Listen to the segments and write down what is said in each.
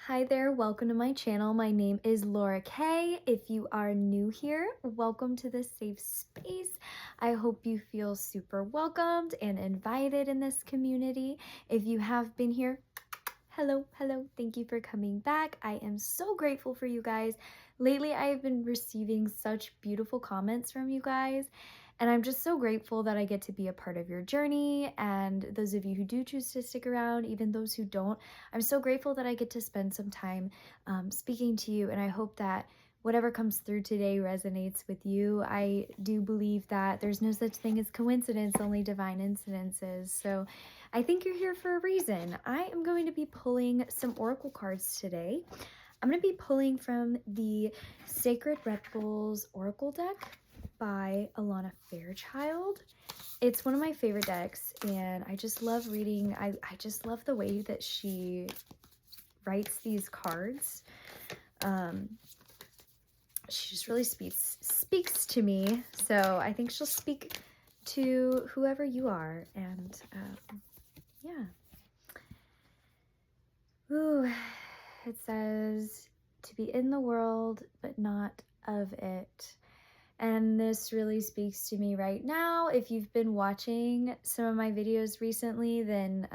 Hi there, welcome to my channel. My name is Laura Kay. If you are new here, welcome to this safe space. I hope you feel super welcomed and invited in this community. If you have been here, hello, thank you for coming back. I am so grateful for you guys. Lately, I have been receiving such beautiful comments from you guys, and I'm just so grateful that I get to be a part of your journey. And those of you who do choose to stick around, even those who don't, I'm so grateful that I get to spend some time speaking to you. And I hope that whatever comes through today resonates with you. I do believe that there's no such thing as coincidence, only divine incidences. So I think you're here for a reason. I am going to be pulling some oracle cards today. I'm going to be pulling from the Sacred Reptiles Oracle deck by Alana Fairchild. It's one of my favorite decks, and I just love reading. I just love the way that she writes these cards. She just really speaks to me, so I think she'll speak to whoever you are. And yeah. Ooh, it says to be in the world but not of it. And this really speaks to me right now. If you've been watching some of my videos recently, then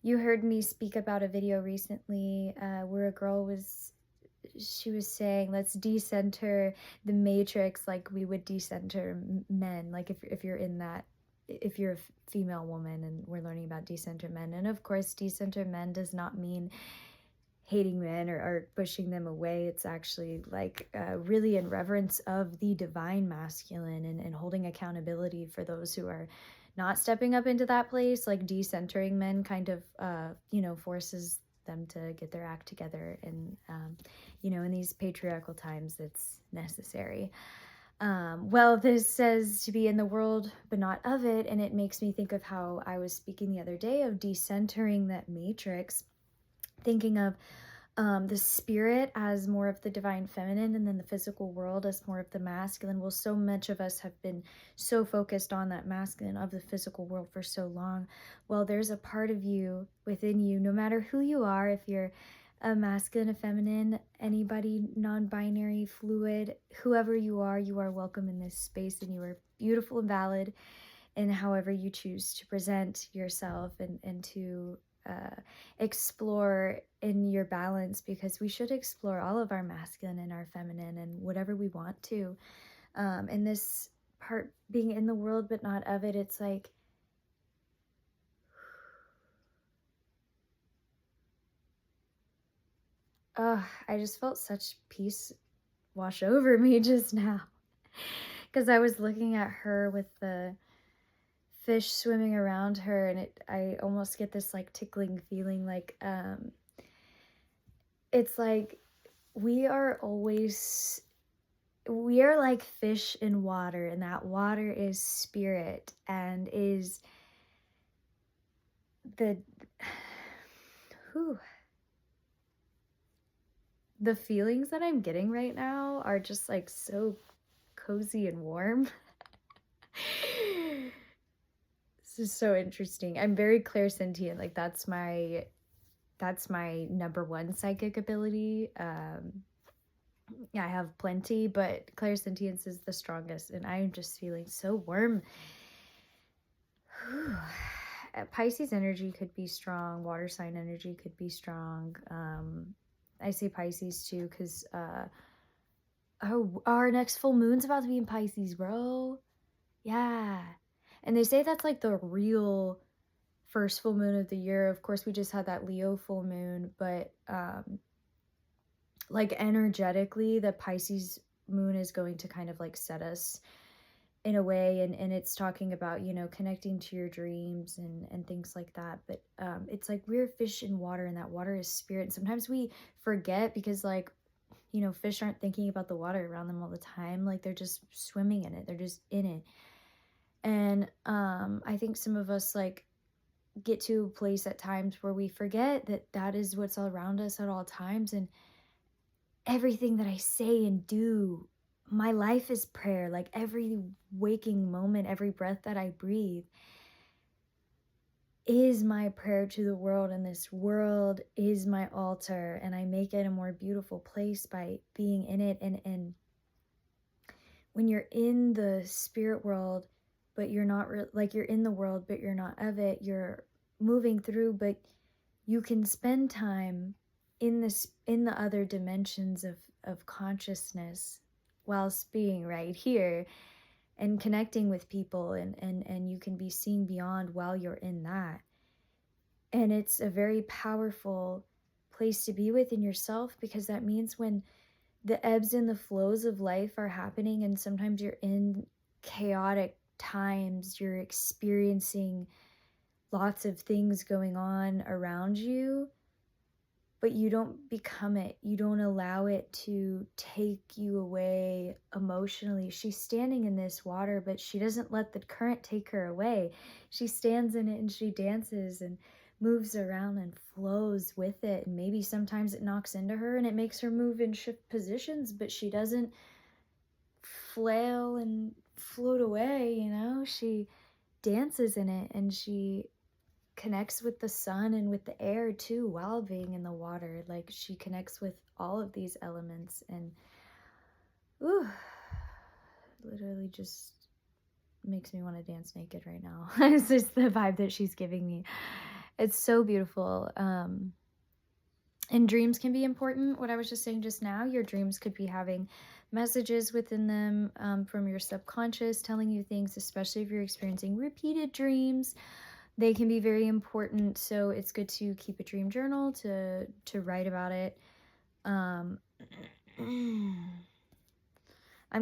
you heard me speak about a video recently where a girl was saying, let's decenter the matrix like we would decenter men. Like if you're in that, if you're a female woman, and we're learning about decenter men. And of course, decenter men does not mean hating men or pushing them away. It's actually like really in reverence of the divine masculine, and holding accountability for those who are not stepping up into that place. Like decentering men kind of forces them to get their act together, and in these patriarchal times it's necessary. Well, this says to be in the world but not of it, and it makes me think of how I was speaking the other day of decentering that matrix, thinking of the spirit as more of the divine feminine, and then the physical world as more of the masculine. Well, so much of us have been so focused on that masculine of the physical world for so long. Well, there's a part of you within you, no matter who you are, if you're a masculine, a feminine, anybody, non-binary, fluid, whoever you are welcome in this space, and you are beautiful and valid in however you choose to present yourself, and to explore in your balance, because we should explore all of our masculine and our feminine and whatever we want to. And this part being in the world but not of it, it's like, I just felt such peace wash over me just now, because I was looking at her with the fish swimming around her, and I almost get this like tickling feeling, like it's like we are like fish in water, and that water is spirit, and is the the feelings that I'm getting right now are just like so cozy and warm. This is so interesting. I'm very clairsentient. Like that's my number one psychic ability. Yeah, I have plenty, but clairsentience is the strongest, and I'm just feeling so warm. Pisces energy could be strong. Water sign energy could be strong. I say Pisces too because our next full moon's about to be in Pisces, bro. Yeah. And they say that's like the real first full moon of the year. Of course, we just had that Leo full moon, but like energetically, the Pisces moon is going to kind of like set us in a way, and it's talking about, connecting to your dreams and things like that. But it's like we're fish in water, and that water is spirit. And sometimes we forget because, like, fish aren't thinking about the water around them all the time. Like, they're just swimming in it. They're just in it. And I think some of us, like, get to a place at times where we forget that that is what's all around us at all times. And everything that I say and do, my life is prayer. Like every waking moment, every breath that I breathe, is my prayer to the world, and this world is my altar, and I make it a more beautiful place by being in it. And when you're in the spirit world, but you're not like, you're in the world but you're not of it, you're moving through, but you can spend time in the other dimensions of consciousness whilst being right here and connecting with people, and you can be seeing beyond while you're in that. And it's a very powerful place to be within yourself, because that means when the ebbs and the flows of life are happening, and sometimes you're in chaotic times, you're experiencing lots of things going on around you, but you don't become it. You don't allow it to take you away emotionally. She's standing in this water, but she doesn't let the current take her away. She stands in it and she dances and moves around and flows with it. And maybe sometimes it knocks into her and it makes her move and shift positions, but she doesn't flail and float away, you know? She dances in it, and she connects with the sun and with the air too while being in the water. Like, she connects with all of these elements, and ooh, literally just makes me want to dance naked right now. It's just the vibe that she's giving me. It's so beautiful. And dreams can be important. What I was just saying just now, your dreams could be having messages within them, from your subconscious telling you things, especially if you're experiencing repeated dreams. They can be very important, so it's good to keep a dream journal to write about it. I'm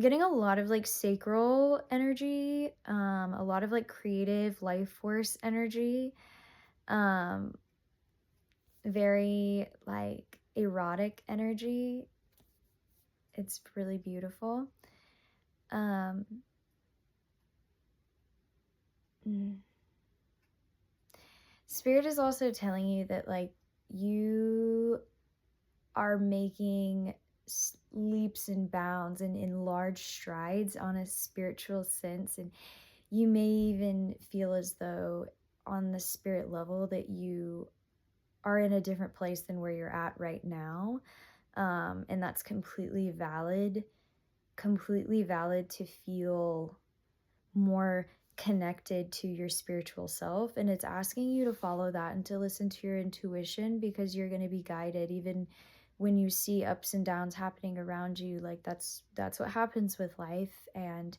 getting a lot of like sacral energy, a lot of like creative life force energy, very like erotic energy. It's really beautiful. Spirit is also telling you that like you are making leaps and bounds and in large strides on a spiritual sense, and you may even feel as though on the spirit level that you are in a different place than where you're at right now, and that's completely valid to feel more connected to your spiritual self. And it's asking you to follow that and to listen to your intuition, because you're going to be guided even when you see ups and downs happening around you. Like, that's what happens with life, and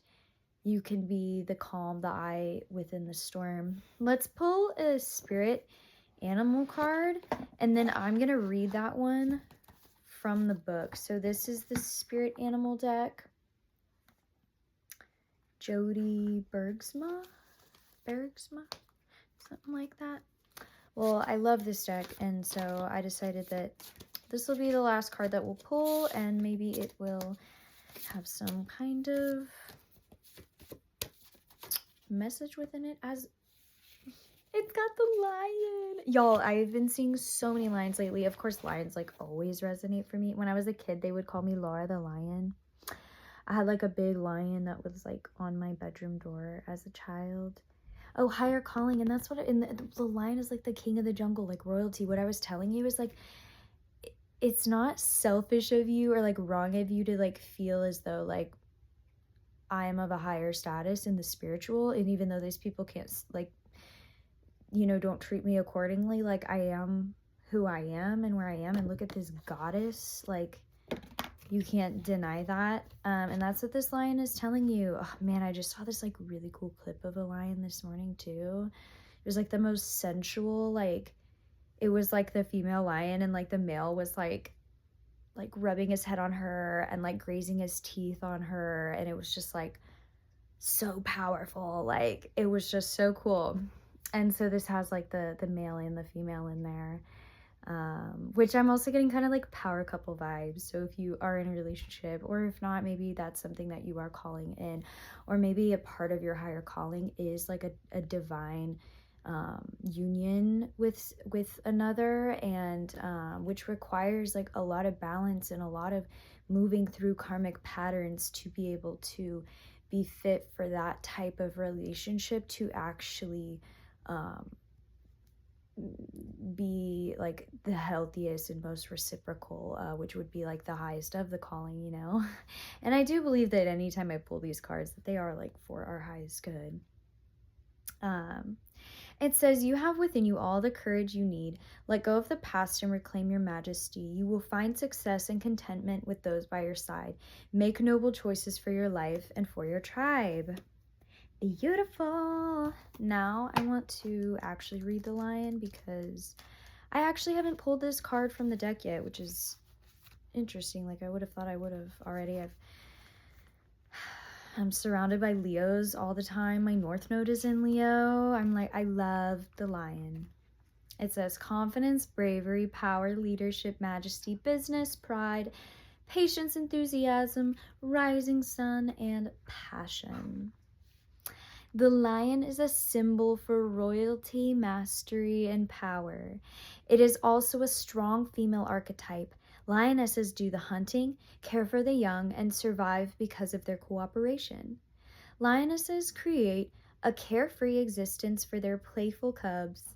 you can be the calm, the eye within the storm. Let's pull a spirit animal card, and then I'm going to read that one from the book. So this is the spirit animal deck. Jody Bergsma, something like that. Well, I love this deck, and so I decided that this will be the last card that we'll pull, and maybe it will have some kind of message within it, as it's got the lion. Y'all, I've been seeing so many lions lately. Of course, lions like always resonate for me. When I was a kid, they would call me Laura the Lion. I had like a big lion that was like on my bedroom door as a child. Oh, higher calling. And that's what the lion is like the king of the jungle, like royalty. What I was telling you is like, it's not selfish of you or like wrong of you to like feel as though like I am of a higher status in the spiritual. And even though these people can't like, you know, don't treat me accordingly, like I am who I am and where I am. And look at this goddess, like, you can't deny that. And that's what this lion is telling you. Oh, man, I just saw this like really cool clip of a lion this morning too. It was like the most sensual, like it was like the female lion, and like the male was like rubbing his head on her and like grazing his teeth on her, and it was just like so powerful. Like it was just so cool. And so this has like the male and the female in there. Which I'm also getting kind of like power couple vibes. So if you are in a relationship, or if not, maybe that's something that you are calling in, or maybe a part of your higher calling is like a divine union with another, and which requires like a lot of balance and a lot of moving through karmic patterns to be able to be fit for that type of relationship to actually be like the healthiest and most reciprocal, which would be like the highest of the calling, you know? And I do believe that anytime I pull these cards, that they are like for our highest good. Um, it says, "You have within you all the courage you need. Let go of the past and reclaim your majesty. You will find success and contentment with those by your side. Make noble choices for your life and for your tribe." Beautiful. Now I want to actually read the lion because I actually haven't pulled this card from the deck yet, which is interesting. Like, I would have thought I would have already. I'm surrounded by Leos all the time. My North Node is in Leo. I'm like, I love the lion. It says confidence, bravery, power, leadership, majesty, business, pride, patience, enthusiasm, rising sun, and passion. The lion is a symbol for royalty, mastery, and power. It is also a strong female archetype. Lionesses do the hunting, care for the young, and survive because of their cooperation. Lionesses create a carefree existence for their playful cubs.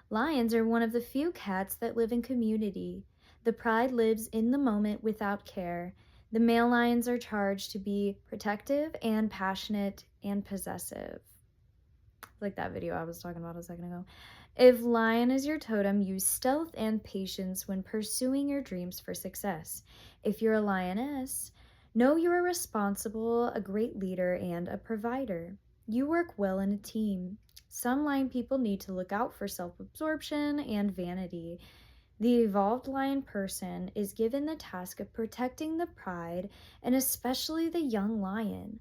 Lions are one of the few cats that live in community. The pride lives in the moment without care. The male lions are charged to be protective and passionate and possessive. Like that video I was talking about a second ago. If lion is your totem, use stealth and patience when pursuing your dreams for success. If you're a lioness, know you are responsible, a great leader, and a provider. You work well in a team. Some lion people need to look out for self-absorption and vanity. The evolved lion person is given the task of protecting the pride and especially the young lion.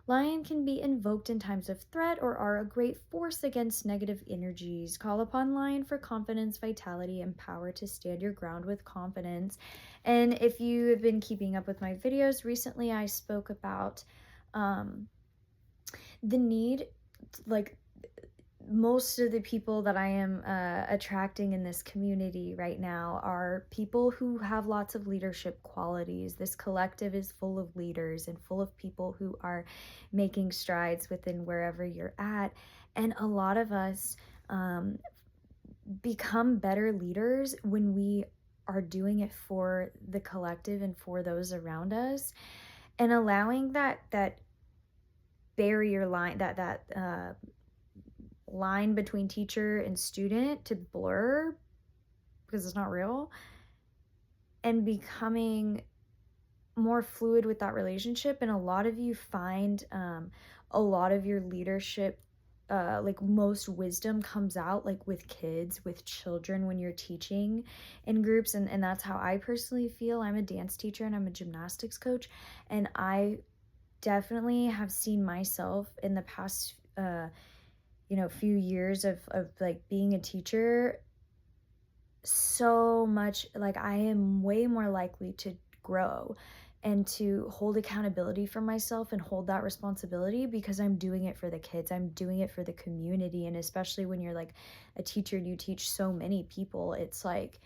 Lion can be invoked in times of threat or are a great force against negative energies. Call upon lion for confidence, vitality, and power to stand your ground with confidence. And if you have been keeping up with my videos, recently I spoke about the need, like, most of the people that I am attracting in this community right now are people who have lots of leadership qualities. This collective is full of leaders and full of people who are making strides within wherever you're at. And a lot of us become better leaders when we are doing it for the collective and for those around us, and allowing that barrier line, that line between teacher and student to blur because it's not real, and becoming more fluid with that relationship. And a lot of you find a lot of your leadership, like most wisdom comes out like with kids, with children, when you're teaching in groups. And that's how I personally feel. I'm a dance teacher and I'm a gymnastics coach, and I definitely have seen myself in the past few years of like being a teacher, so much like I am way more likely to grow and to hold accountability for myself and hold that responsibility because I'm doing it for the kids. I'm doing it for the community. And especially when you're like a teacher and you teach so many people, it's like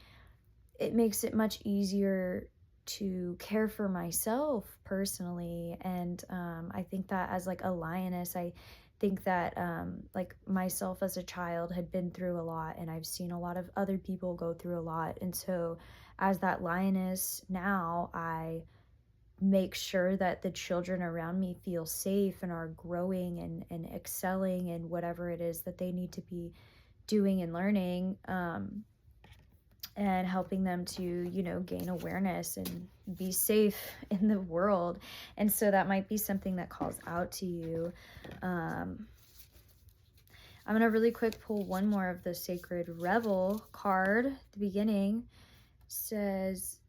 it makes it much easier to care for myself personally. And I think that as like a lioness, I think that like myself as a child had been through a lot, and I've seen a lot of other people go through a lot. And so as that lioness now, I make sure that the children around me feel safe and are growing and excelling in whatever it is that they need to be doing and learning, and helping them to, gain awareness and be safe in the world. And so that might be something that calls out to you. I'm going to really quick pull one more of the Sacred Rebel card at the beginning. It says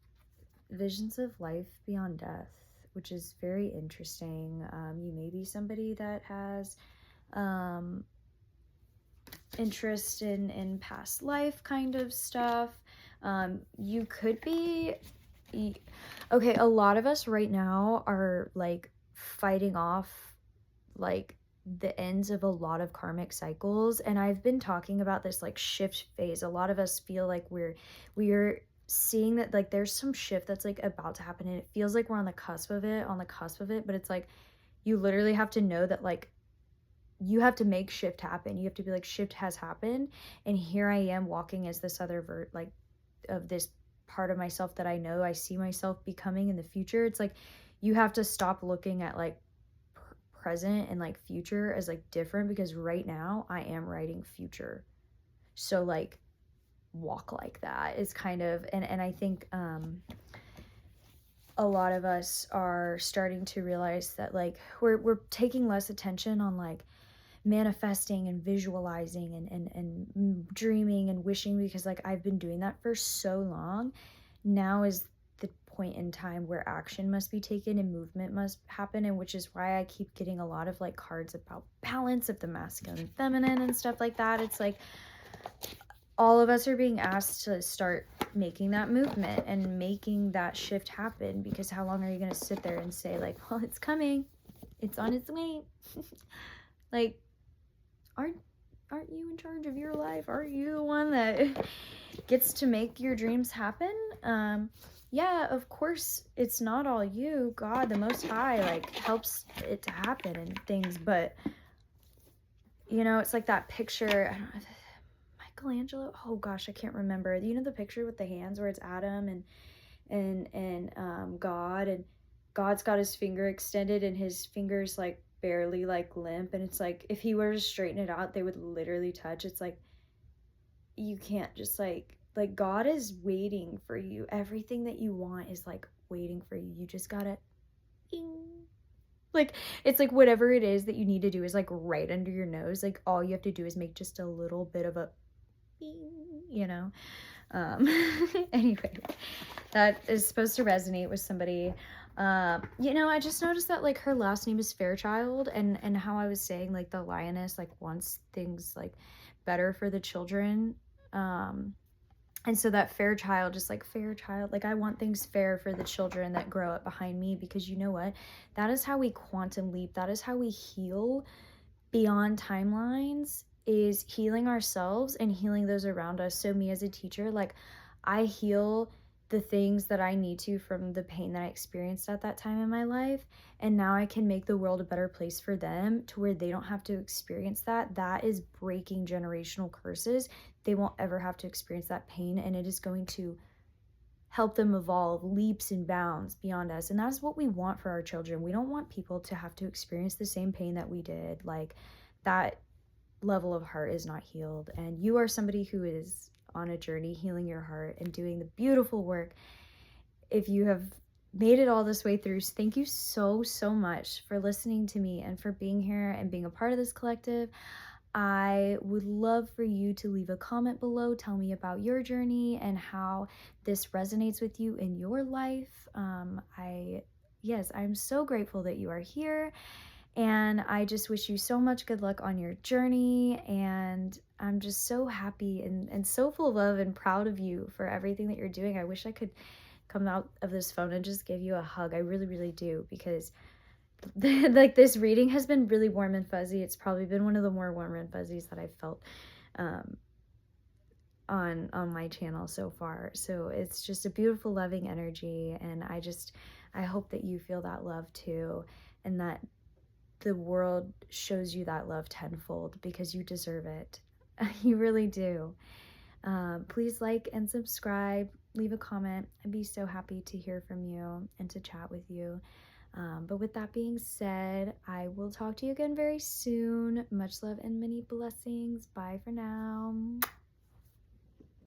visions of life beyond death, which is very interesting. You may be somebody that has interest in past life kind of stuff. You could be, okay, a lot of us right now are like fighting off like the ends of a lot of karmic cycles, and I've been talking about this like shift phase. A lot of us feel like we're seeing that like there's some shift that's like about to happen, and it feels like we're on the cusp of it, but it's like you literally have to know that like you have to make shift happen. You have to be like, shift has happened, and here I am walking as this other like of this part of myself that I know I see myself becoming in the future. It's like you have to stop looking at like present and like future as like different, because right now I am writing future. So like walk like that is kind of, and I think a lot of us are starting to realize that like we're taking less attention on like manifesting and visualizing and dreaming and wishing, because like I've been doing that for so long. Now is the point in time where action must be taken and movement must happen, and which is why I keep getting a lot of like cards about balance of the masculine and feminine and stuff like that. It's like all of us are being asked to start making that movement and making that shift happen, because how long are you going to sit there and say like, well, it's coming, it's on its way? Like, aren't you in charge of your life? Aren't you the one that gets to make your dreams happen? Yeah, of course it's not all you. God, the Most High like helps it to happen and things, but you know, it's like that picture, I don't know, Michelangelo, oh gosh, I can't remember. You know the picture with the hands where it's Adam and God, and God's got his finger extended and his fingers like barely like limp, and it's like if he were to straighten it out they would literally touch. It's like you can't just like God is waiting for you. Everything that you want is like waiting for you. You just gotta bing. Like it's like whatever it is that you need to do is like right under your nose. Like all you have to do is make just a little bit of a bing, you know. um Anyway, that is supposed to resonate with somebody. You know, I just noticed that like her last name is Fairchild, and how I was saying like the lioness like wants things like better for the children. And so that Fairchild, just like Fairchild, like I want things fair for the children that grow up behind me, because you know what, that is how we quantum leap, that is how we heal beyond timelines, is healing ourselves and healing those around us. So me as a teacher, like I heal the things that I need to from the pain that I experienced at that time in my life, and now I can make the world a better place for them to where they don't have to experience that. That is breaking generational curses. They won't ever have to experience that pain, and it is going to help them evolve leaps and bounds beyond us. And that's what we want for our children. We don't want people to have to experience the same pain that we did. Like that level of heart is not healed, and you are somebody who is on a journey healing your heart and doing the beautiful work. If you have made it all this way through, thank you so much for listening to me and for being here and being a part of this collective. I would love for you to leave a comment below. Tell me about your journey and how this resonates with you in your life. Yes, I'm so grateful that you are here, and I just wish you so much good luck on your journey. And I'm just so happy and so full of love and proud of you for everything that you're doing. I wish I could come out of this phone and just give you a hug. I really, really do, because like this reading has been really warm and fuzzy. It's probably been one of the more warm and fuzzies that I've felt on my channel so far. So it's just a beautiful, loving energy, and I hope that you feel that love too, and that the world shows you that love tenfold, because you deserve it. You really do. Please like and subscribe, leave a comment. I'd be so happy to hear from you and to chat with you. But with that being said, I will talk to you again very soon. Much love and many blessings. Bye for now.